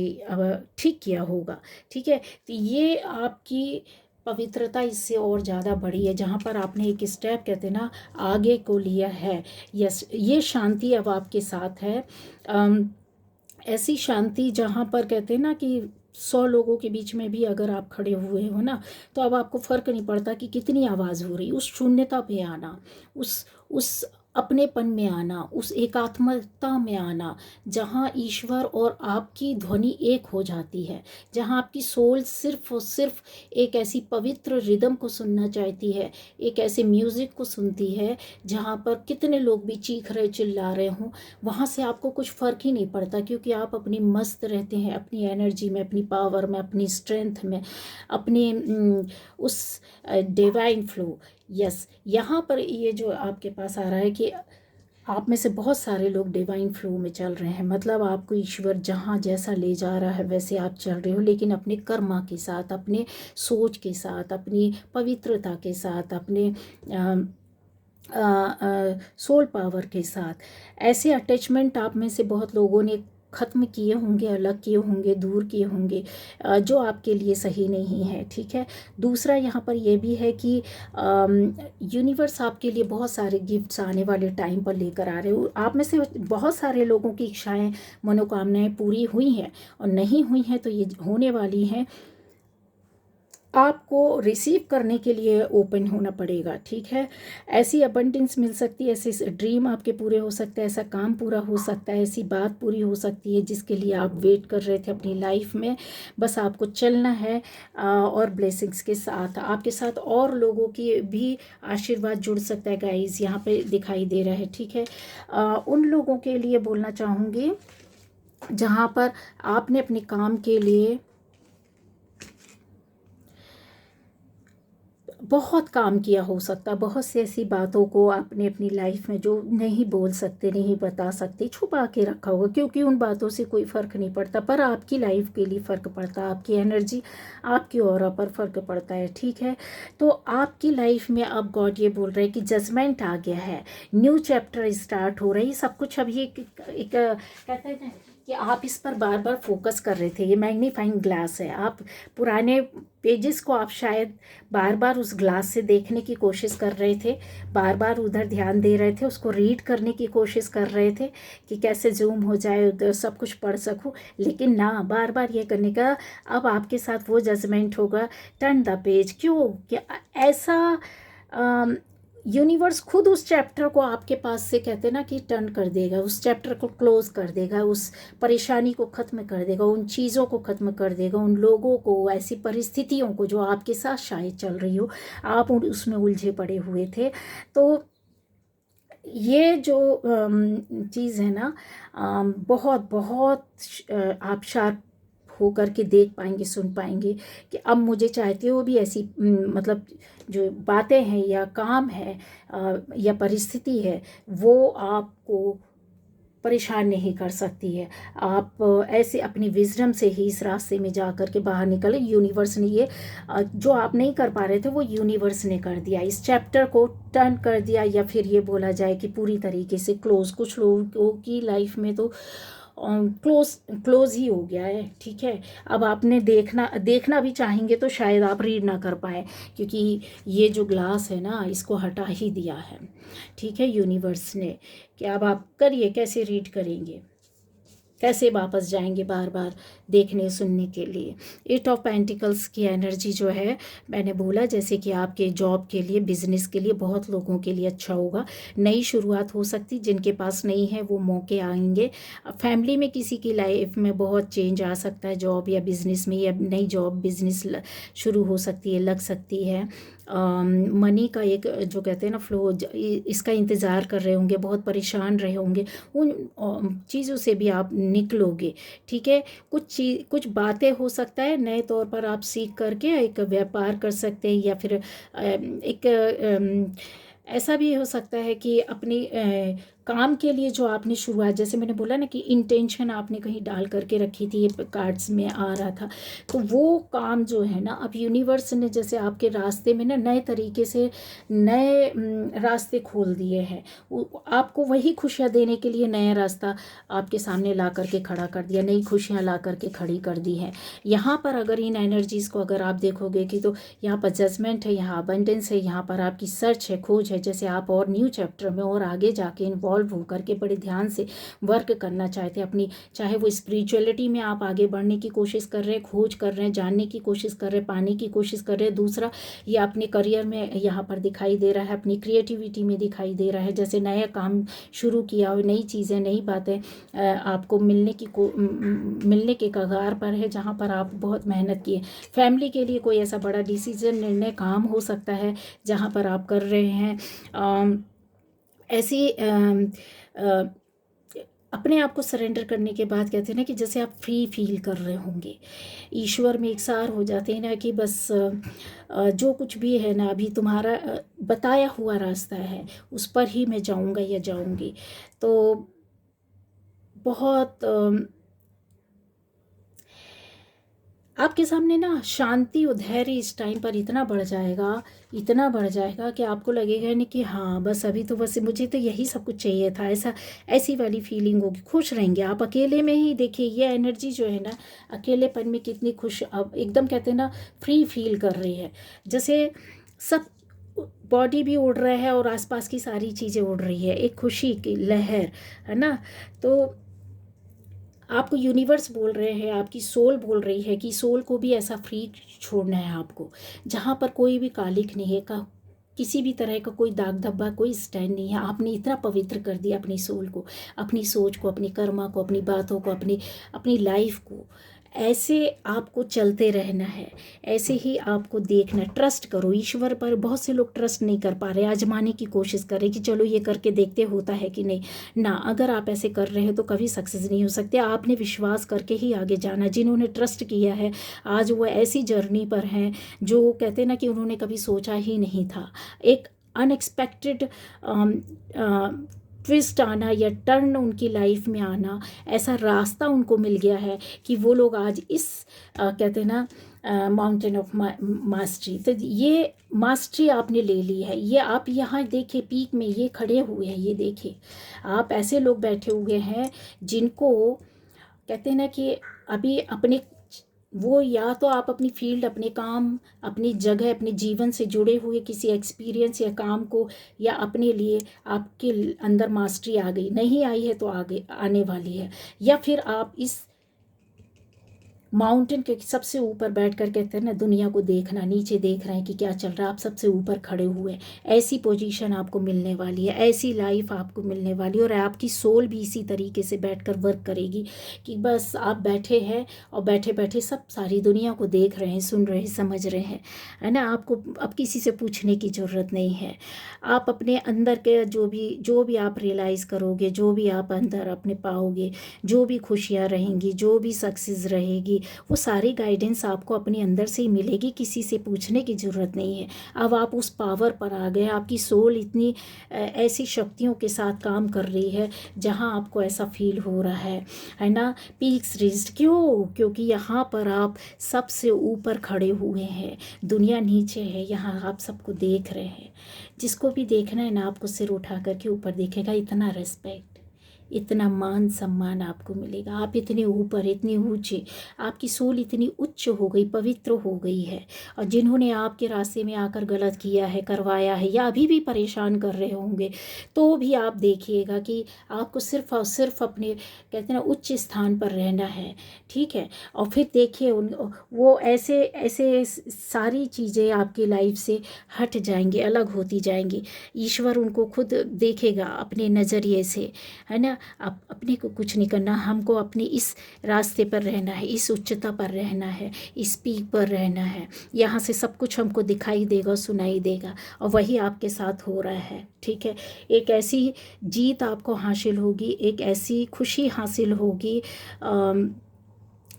ठीक किया होगा। ठीक है, तो ये आपकी पवित्रता इससे और ज़्यादा बढ़ी है, जहाँ पर आपने एक स्टेप, कहते हैं ना, आगे को लिया है। यस, ये शांति अब आपके साथ है। ऐसी शांति जहाँ पर, कहते हैं ना, कि 100 लोगों के बीच में भी अगर आप खड़े हुए हो ना, तो अब आपको फ़र्क नहीं पड़ता कि कितनी आवाज़ हो रही। उस शून्यता पे आना, उस अपनेपन में आना, उस एकात्मकता में आना, जहाँ ईश्वर और आपकी ध्वनि एक हो जाती है, जहाँ आपकी सोल सिर्फ और सिर्फ एक ऐसी पवित्र रिदम को सुनना चाहती है, एक ऐसे म्यूज़िक को सुनती है जहाँ पर कितने लोग भी चीख रहे, चिल्ला रहे हों, वहाँ से आपको कुछ फ़र्क ही नहीं पड़ता, क्योंकि आप अपनी मस्त रहते हैं, अपनी एनर्जी में, अपनी पावर में, अपनी स्ट्रेंथ में, अपने उस डिवाइन फ्लो। यस, यहाँ पर ये जो आपके पास आ रहा है कि आप में से बहुत सारे लोग डिवाइन फ्लो में चल रहे हैं, मतलब आपको ईश्वर जहाँ जैसा ले जा रहा है वैसे आप चल रहे हो, लेकिन अपने कर्मा के साथ, अपने सोच के साथ, अपनी पवित्रता के साथ, अपने सोल पावर के साथ। ऐसे अटैचमेंट आप में से बहुत लोगों ने ख़त्म किए होंगे, अलग किए होंगे, दूर किए होंगे, जो आपके लिए सही नहीं है। ठीक है, दूसरा यहाँ पर यह भी है कि यूनिवर्स आपके लिए बहुत सारे गिफ्ट्स आने वाले टाइम पर लेकर आ रहे हो। आप में से बहुत सारे लोगों की इच्छाएं, मनोकामनाएं पूरी हुई हैं, और नहीं हुई हैं तो ये होने वाली हैं। आपको रिसीव करने के लिए ओपन होना पड़ेगा। ठीक है, ऐसी अबंडेंस मिल सकती है, ऐसे ड्रीम आपके पूरे हो सकते हैं, ऐसा काम पूरा हो सकता है, ऐसी बात पूरी हो सकती है जिसके लिए आप वेट कर रहे थे अपनी लाइफ में। बस आपको चलना है, और ब्लेसिंग्स के साथ आपके साथ और लोगों की भी आशीर्वाद जुड़ सकता है गाइस, यहाँ पे दिखाई दे रहा है। ठीक है, उन लोगों के लिए बोलना चाहूँगी जहाँ पर आपने अपने काम के लिए बहुत काम किया हो सकता है, बहुत सी ऐसी बातों को आपने अपनी लाइफ में जो नहीं बोल सकते, नहीं बता सकते, छुपा के रखा होगा, क्योंकि उन बातों से कोई फ़र्क नहीं पड़ता, पर आपकी लाइफ के लिए फ़र्क पड़ता है, आपकी एनर्जी, आपकी ऑरा पर फ़र्क पड़ता है। ठीक है, तो आपकी लाइफ में अब गॉड ये बोल रहे हैं कि जजमेंट आ गया है, न्यू चैप्टर स्टार्ट हो रही है। सब कुछ अभी एक कहते हैं कि आप इस पर बार बार फोकस कर रहे थे, ये मैग्नीफाइंग ग्लास है, आप पुराने पेजेस को आप शायद बार बार उस ग्लास से देखने की कोशिश कर रहे थे, बार बार उधर ध्यान दे रहे थे, उसको रीड करने की कोशिश कर रहे थे कि कैसे जूम हो जाए, उधर सब कुछ पढ़ सकूं, लेकिन ना, बार बार ये करने का अब आपके साथ वो जजमेंट होगा। Turn the page. क्यों? क्या ऐसा यूनिवर्स खुद उस चैप्टर को आपके पास से, कहते ना, कि टर्न कर देगा, उस चैप्टर को क्लोज कर देगा, उस परेशानी को ख़त्म कर देगा, उन चीज़ों को ख़त्म कर देगा, उन लोगों को, ऐसी परिस्थितियों को जो आपके साथ शायद चल रही हो, आप उसमें उलझे पड़े हुए थे। तो ये जो चीज़ है ना, बहुत बहुत आप शार्प हो करके देख पाएंगे, सुन पाएंगे कि अब मुझे चाहते हो भी ऐसी मतलब जो बातें हैं या काम है या परिस्थिति है, वो आपको परेशान नहीं कर सकती है। आप ऐसे अपनी विजडम से ही इस रास्ते में जा कर के बाहर निकले। यूनिवर्स ने ये जो आप नहीं कर पा रहे थे, वो यूनिवर्स ने कर दिया, इस चैप्टर को टर्न कर दिया, या फिर ये बोला जाए कि पूरी तरीके से क्लोज। कुछ लोगों की लाइफ में तो क्लोज ही हो गया है। ठीक है, अब आपने देखना भी चाहेंगे तो शायद आप रीड ना कर पाए, क्योंकि ये जो ग्लास है ना, इसको हटा ही दिया है। ठीक है, यूनिवर्स ने, कि अब आप करिए, कैसे रीड करेंगे, कैसे वापस जाएंगे बार बार देखने सुनने के लिए। 8 ऑफ पेंटिकल्स की एनर्जी जो है, मैंने बोला जैसे कि आपके जॉब के लिए, बिजनेस के लिए, बहुत लोगों के लिए अच्छा होगा। नई शुरुआत हो सकती, जिनके पास नहीं है वो मौके आएंगे। फैमिली में किसी की लाइफ में बहुत चेंज आ सकता है, जॉब या बिजनेस में, या नई जॉब बिजनेस शुरू हो सकती है, लग सकती है। मनी का एक जो कहते हैं ना फ्लो, इसका इंतज़ार कर रहे होंगे, बहुत परेशान रहे होंगे, उन चीज़ों से भी आप निकलोगे। ठीक है, कुछ बातें हो सकता है नए तौर पर आप सीख करके एक व्यापार कर सकते हैं, या फिर एक ऐसा भी हो सकता है कि अपनी काम के लिए जो आपने शुरुआत, जैसे मैंने बोला ना कि इंटेंशन आपने कहीं डाल करके रखी थी, ये कार्ड्स में आ रहा था, तो वो काम जो है ना, अब यूनिवर्स ने जैसे आपके रास्ते में ना नए तरीके से नए रास्ते खोल दिए हैं। आपको वही खुशियाँ देने के लिए नया रास्ता आपके सामने ला करके खड़ा कर दिया, नई खुशियाँ ला करके खड़ी कर दी है। यहाँ पर अगर इन एनर्जीज़ को अगर आप देखोगे कि तो यहाँ पर जजमेंट है, यहाँ अबंडेंस है, यहाँ पर आपकी सर्च है, खोज है। जैसे आप और न्यू चैप्टर में और आगे जाके इन्वॉल्व होकर के बड़े ध्यान से वर्क करना चाहते हैं अपनी, चाहे वो स्पिरिचुअलिटी में आप आगे बढ़ने की कोशिश कर रहे हैं, खोज कर रहे हैं, जानने की कोशिश कर रहे हैं, पाने की कोशिश कर रहे हैं। दूसरा, ये अपने करियर में यहाँ पर दिखाई दे रहा है, अपनी क्रिएटिविटी में दिखाई दे रहा है, जैसे नया काम शुरू किया और नई चीज़ें, नई बातें आपको मिलने के कगार पर है, जहाँ पर आप बहुत मेहनत किए। फैमिली के लिए कोई ऐसा बड़ा डिसीजन, निर्णय, काम हो सकता है जहाँ पर आप कर रहे हैं ऐसी अपने आप को सरेंडर करने के बाद कहते हैं ना कि जैसे आप फ्री फील कर रहे होंगे, ईश्वर में एक सार हो जाते हैं ना कि बस जो कुछ भी है ना अभी तुम्हारा बताया हुआ रास्ता है उस पर ही मैं जाऊंगा या जाऊंगी। तो बहुत आपके सामने ना शांति और धैर्य इस टाइम पर इतना बढ़ जाएगा, इतना बढ़ जाएगा कि आपको लगेगा नहीं कि हाँ बस अभी तो बस मुझे तो यही सब कुछ चाहिए था, ऐसी वाली फीलिंग होगी। खुश रहेंगे आप अकेले में ही। देखिए ये एनर्जी जो है ना अकेलेपन में कितनी खुश, अब एकदम कहते हैं ना फ्री फील कर रही है, जैसे सब बॉडी भी उड़ रहा है और आसपास की सारी चीज़ें उड़ रही है, एक खुशी की लहर है ना। तो आपको यूनिवर्स बोल रहे हैं, आपकी सोल बोल रही है कि सोल को भी ऐसा फ्री छोड़ना है आपको, जहाँ पर कोई भी कालिक नहीं है, किसी भी तरह का कोई दाग धब्बा, कोई स्टैंड नहीं है। आपने इतना पवित्र कर दिया अपनी सोल को, अपनी सोच को, अपनी कर्मा को, अपनी बातों को, अपनी लाइफ को। ऐसे आपको चलते रहना है, ऐसे ही आपको देखना। ट्रस्ट करो ईश्वर पर। बहुत से लोग ट्रस्ट नहीं कर पा रहे, आजमाने की कोशिश कर रहे कि चलो ये करके देखते होता है कि नहीं ना। अगर आप ऐसे कर रहे हो तो कभी सक्सेस नहीं हो सकते। आपने विश्वास करके ही आगे जाना। जिन्होंने ट्रस्ट किया है आज वो ऐसी जर्नी पर हैं जो कहते हैं ना कि उन्होंने कभी सोचा ही नहीं था। एक अनएक्सपेक्टेड ट्विस्ट आना या टर्न उनकी लाइफ में आना, ऐसा रास्ता उनको मिल गया है कि वो लोग आज इस कहते हैं ना माउंटेन ऑफ मास्टरी, तो ये मास्टरी आपने ले ली है। ये आप यहाँ देखिए पीक में ये खड़े हुए हैं, ये देखिए आप ऐसे लोग बैठे हुए हैं जिनको कहते हैं ना कि अभी अपने वो, या तो आप अपनी फील्ड, अपने काम, अपनी जगह, अपने जीवन से जुड़े हुए किसी एक्सपीरियंस या काम को, या अपने लिए आपके अंदर मास्टरी आ गई, नहीं आई है तो आगे आने वाली है, या फिर आप इस माउंटेन के सबसे ऊपर बैठ कर कहते हैं ना दुनिया को देखना, नीचे देख रहे हैं कि क्या चल रहा है, आप सबसे ऊपर खड़े हुए। ऐसी पोजीशन आपको मिलने वाली है, ऐसी लाइफ आपको मिलने वाली है। और आपकी सोल भी इसी तरीके से बैठकर वर्क करेगी कि बस आप बैठे हैं और बैठे बैठे सब सारी दुनिया को देख रहे हैं, सुन रहे हैं, समझ रहे हैं, है ना। आपको अब किसी से पूछने की ज़रूरत नहीं है। आप अपने अंदर के जो भी आप रियलाइज़ करोगे, जो भी आप अंदर अपने पाओगे, जो भी खुशियाँ रहेंगी, जो भी सक्सेस रहेगी, वो सारी गाइडेंस आपको अपने अंदर से ही मिलेगी, किसी से पूछने की ज़रूरत नहीं है। अब आप उस पावर पर आ गए, आपकी सोल इतनी ऐसी शक्तियों के साथ काम कर रही है जहां आपको ऐसा फील हो रहा है ना। पीक्स रीच्ड, क्योंकि यहाँ पर आप सबसे ऊपर खड़े हुए हैं, दुनिया नीचे है, यहाँ आप सबको देख रहे हैं। जिसको भी देखना है ना आपको सिर उठा करके ऊपर देखेगा। इतना रेस्पेक्ट, इतना मान सम्मान आपको मिलेगा। आप इतने ऊपर, इतने ऊंचे, आपकी सोल इतनी उच्च हो गई, पवित्र हो गई है। और जिन्होंने आपके रास्ते में आकर गलत किया है, करवाया है, या अभी भी परेशान कर रहे होंगे, तो भी आप देखिएगा कि आपको सिर्फ और सिर्फ अपने कहते हैं ना उच्च स्थान पर रहना है, ठीक है। और फिर देखिए वो ऐसे ऐसे सारी चीज़ें आपकी लाइफ से हट जाएंगी, अलग होती जाएंगी। ईश्वर उनको खुद देखेगा अपने नज़रिए से, है ना। आप अपने को कुछ नहीं करना, हमको अपने इस रास्ते पर रहना है, इस उच्चता पर रहना है, इस पीक पर रहना है। यहाँ से सब कुछ हमको दिखाई देगा, सुनाई देगा, और वही आपके साथ हो रहा है। ठीक है, एक ऐसी जीत आपको हासिल होगी, एक ऐसी खुशी हासिल होगी।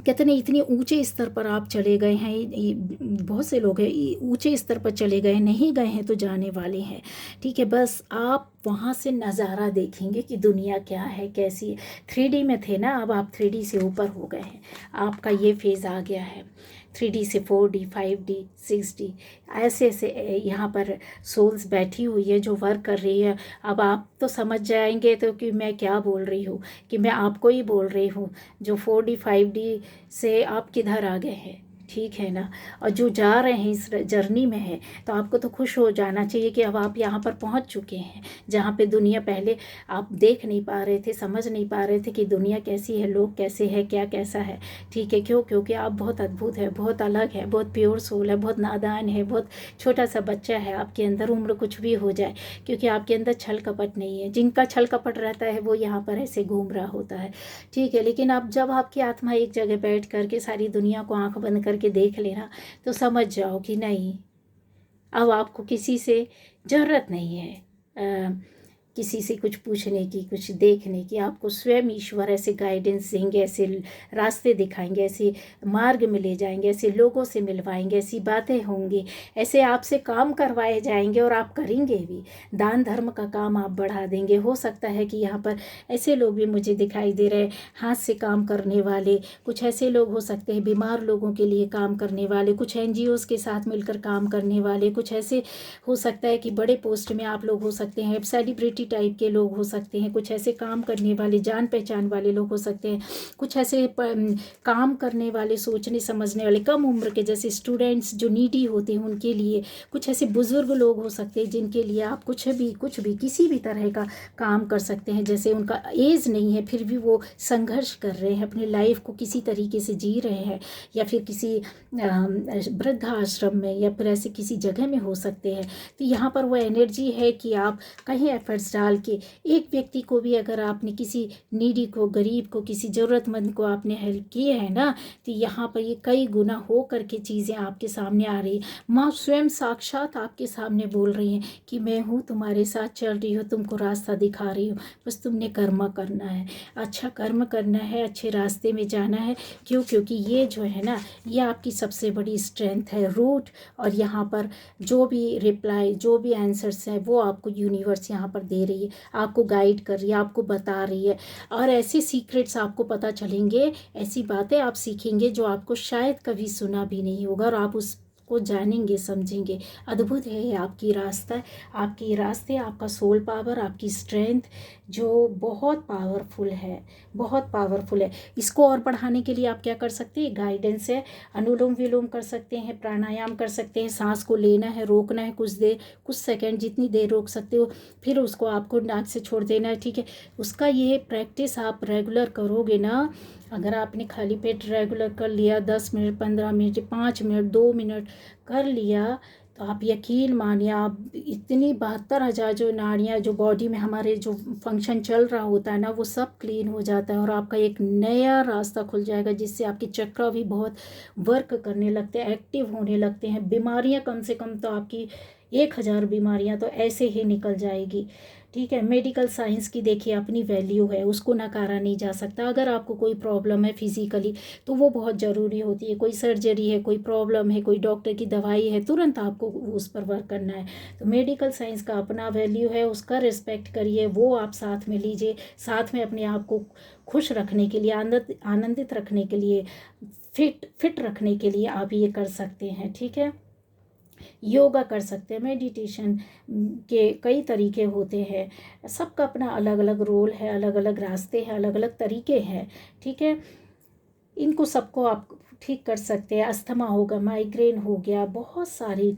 कहते नहीं, इतने ऊंचे स्तर पर आप चले गए हैं। बहुत से लोग हैं ऊंचे स्तर पर चले गए, नहीं गए हैं तो जाने वाले हैं। ठीक है, बस आप वहाँ से नज़ारा देखेंगे कि दुनिया क्या है, कैसी है। 3D में थे ना, अब आप 3D से ऊपर हो गए हैं। आपका ये फेज़ आ गया है 3D से 4D, 5D, 6D, ऐसे ऐसे यहाँ पर सोल्स बैठी हुई है जो वर्क कर रही है। अब आप तो समझ जाएंगे तो कि मैं क्या बोल रही हूँ, कि मैं आपको ही बोल रही हूँ जो 4D 5D से आप किधर आ गए हैं। ठीक है ना, और जो जा रहे हैं इस जर्नी में है, तो आपको तो खुश हो जाना चाहिए कि अब आप यहाँ पर पहुँच चुके हैं जहाँ पे दुनिया पहले आप देख नहीं पा रहे थे, समझ नहीं पा रहे थे कि दुनिया कैसी है, लोग कैसे हैं, क्या कैसा है। ठीक है, क्यों? क्योंकि आप बहुत अद्भुत है, बहुत अलग है, बहुत प्योर सोल है, बहुत नादान है, बहुत छोटा सा बच्चा है आपके अंदर। उम्र कुछ भी हो जाए, क्योंकि आपके अंदर छल कपट नहीं है। जिनका छल कपट रहता है वो यहाँ पर ऐसे घूम रहा होता है। ठीक है, लेकिन अब जब आपकी आत्मा एक जगह बैठ करके सारी दुनिया को आंख बंद करके देख लेना, तो समझ जाओ कि नहीं, अब आपको किसी से ज़रूरत नहीं है किसी से कुछ पूछने की, कुछ देखने की। आपको स्वयं ईश्वर ऐसे गाइडेंस देंगे, ऐसे रास्ते दिखाएंगे, ऐसे मार्ग में ले जाएंगे, ऐसे लोगों से मिलवाएंगे, ऐसी बातें होंगी, ऐसे आपसे काम करवाए जाएंगे और आप करेंगे भी। दान धर्म का काम आप बढ़ा देंगे। हो सकता है कि यहाँ पर ऐसे लोग भी मुझे दिखाई दे रहे हैं, हाथ से काम करने वाले। कुछ ऐसे लोग हो सकते हैं बीमार लोगों के लिए काम करने वाले, कुछ NGOs के साथ मिलकर काम करने वाले, कुछ ऐसे हो सकता है कि बड़े पोस्ट में आप लोग हो सकते हैं, सेलिब्रिटी टाइप के लोग हो सकते हैं, कुछ ऐसे काम करने वाले जान पहचान वाले लोग हो सकते हैं, कुछ ऐसे काम करने वाले, सोचने समझने वाले, कम उम्र के जैसे स्टूडेंट्स जो नीडी होते हैं उनके लिए, कुछ ऐसे बुजुर्ग लोग हो सकते हैं जिनके लिए आप कुछ भी किसी भी तरह का काम कर सकते हैं। जैसे उनका एज नहीं है फिर भी वो संघर्ष कर रहे हैं, अपनी लाइफ को किसी तरीके से जी रहे हैं, या फिर किसी वृद्धाश्रम में या फिर ऐसे किसी जगह में हो सकते हैं। तो यहाँ पर वो एनर्जी है कि आप कहीं एफर्ट्स डाल के एक व्यक्ति को भी, अगर आपने किसी नीडी को, गरीब को, किसी ज़रूरतमंद को आपने हेल्प की है ना, तो यहाँ पर ये कई गुना हो करके चीज़ें आपके सामने आ रही है। माँ स्वयं साक्षात आपके सामने बोल रही हैं कि मैं हूँ, तुम्हारे साथ चल रही हूँ, तुमको रास्ता दिखा रही हूँ, बस तुमने कर्म करना है, अच्छा कर्म करना है, अच्छे रास्ते में जाना है। क्यों? क्योंकि ये जो है ना, ये आपकी सबसे बड़ी स्ट्रेंथ है, रूट। और यहाँ पर जो भी रिप्लाई, जो भी आंसर्स हैं, वो आपको यूनिवर्स यहाँ पर दे रही है, आपको गाइड कर रही है, आपको बता रही है। और ऐसे सीक्रेट्स आपको पता चलेंगे, ऐसी बातें आप सीखेंगे जो आपको शायद कभी सुना भी नहीं होगा, और आप उसको जानेंगे, समझेंगे। अद्भुत है ये आपकी रास्ता, आपकी रास्ते, आपका सोल पावर, आपकी स्ट्रेंथ जो बहुत पावरफुल है, बहुत पावरफुल है। इसको और बढ़ाने के लिए आप क्या कर सकते हैं? गाइडेंस है, अनुलोम विलोम कर सकते हैं, प्राणायाम कर सकते हैं, सांस को लेना है, रोकना है कुछ देर, कुछ सेकंड, जितनी देर रोक सकते हो, फिर उसको आपको नाक से छोड़ देना है। ठीक है, उसका ये प्रैक्टिस आप रेगुलर करोगे ना, अगर आपने खाली पेट रेगुलर कर लिया, 10 मिनट, 15 मिनट, 5 मिनट, 2 मिनट कर लिया, तो आप यकीन मानिए, आप इतनी 72,000 जो नाड़ियाँ जो बॉडी में हमारे जो फंक्शन चल रहा होता है ना, वो सब क्लीन हो जाता है, और आपका एक नया रास्ता खुल जाएगा, जिससे आपके चक्र भी बहुत वर्क करने लगते हैं, एक्टिव होने लगते हैं। बीमारियाँ कम से कम तो आपकी 1,000 बीमारियाँ तो ऐसे ही निकल जाएगी। ठीक है, मेडिकल साइंस की देखिए अपनी वैल्यू है, उसको नकारा नहीं जा सकता। अगर आपको कोई प्रॉब्लम है फिजिकली, तो वो बहुत ज़रूरी होती है। कोई सर्जरी है, कोई प्रॉब्लम है, कोई डॉक्टर की दवाई है, तुरंत आपको उस पर वर्क करना है। तो मेडिकल साइंस का अपना वैल्यू है, उसका रिस्पेक्ट करिए, वो आप साथ में लीजिए। साथ में अपने आप को खुश रखने के लिए, आनंदित रखने के लिए, फिट रखने के लिए आप ये कर सकते हैं। ठीक है, योगा कर सकते हैं, मेडिटेशन के कई तरीके होते हैं, सबका अपना अलग अलग रोल है, अलग अलग रास्ते हैं, अलग अलग तरीके हैं। ठीक है, इनको सबको आप ठीक कर सकते हैं। अस्थमा होगा, माइग्रेन हो गया, बहुत सारी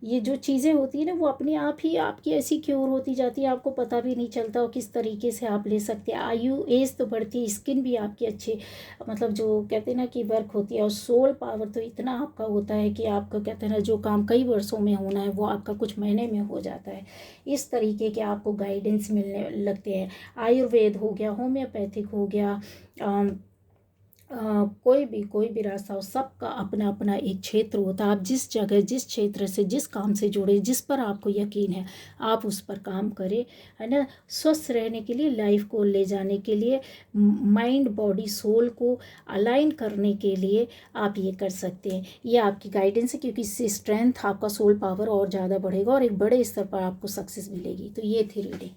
ये जो चीज़ें होती हैं ना वो अपने आप ही आपकी ऐसी क्योर होती जाती है, आपको पता भी नहीं चलता और किस तरीके से आप ले सकते हैं। आयु एज तो बढ़ती है, स्किन भी आपकी अच्छी मतलब जो कहते हैं ना कि वर्क होती है, और सोल पावर तो इतना आपका होता है कि आपका कहते हैं ना जो काम कई वर्षों में होना है वो आपका कुछ महीने में हो जाता है। इस तरीके के आपको गाइडेंस मिलने लगते हैं। आयुर्वेद हो गया, होम्योपैथिक हो गया, कोई भी रास्ता हो, सबका अपना अपना एक क्षेत्र होता है। आप जिस जगह जिस क्षेत्र से जिस काम से जुड़े, जिस पर आपको यकीन है आप उस पर काम करें, है ना। स्वस्थ रहने के लिए, लाइफ को ले जाने के लिए, माइंड बॉडी सोल को अलाइन करने के लिए आप ये कर सकते हैं। ये आपकी गाइडेंस है, क्योंकि इससे स्ट्रेंथ, आपका सोल पावर और ज़्यादा बढ़ेगा और एक बड़े स्तर पर आपको सक्सेस मिलेगी। तो ये थी रीडिंग।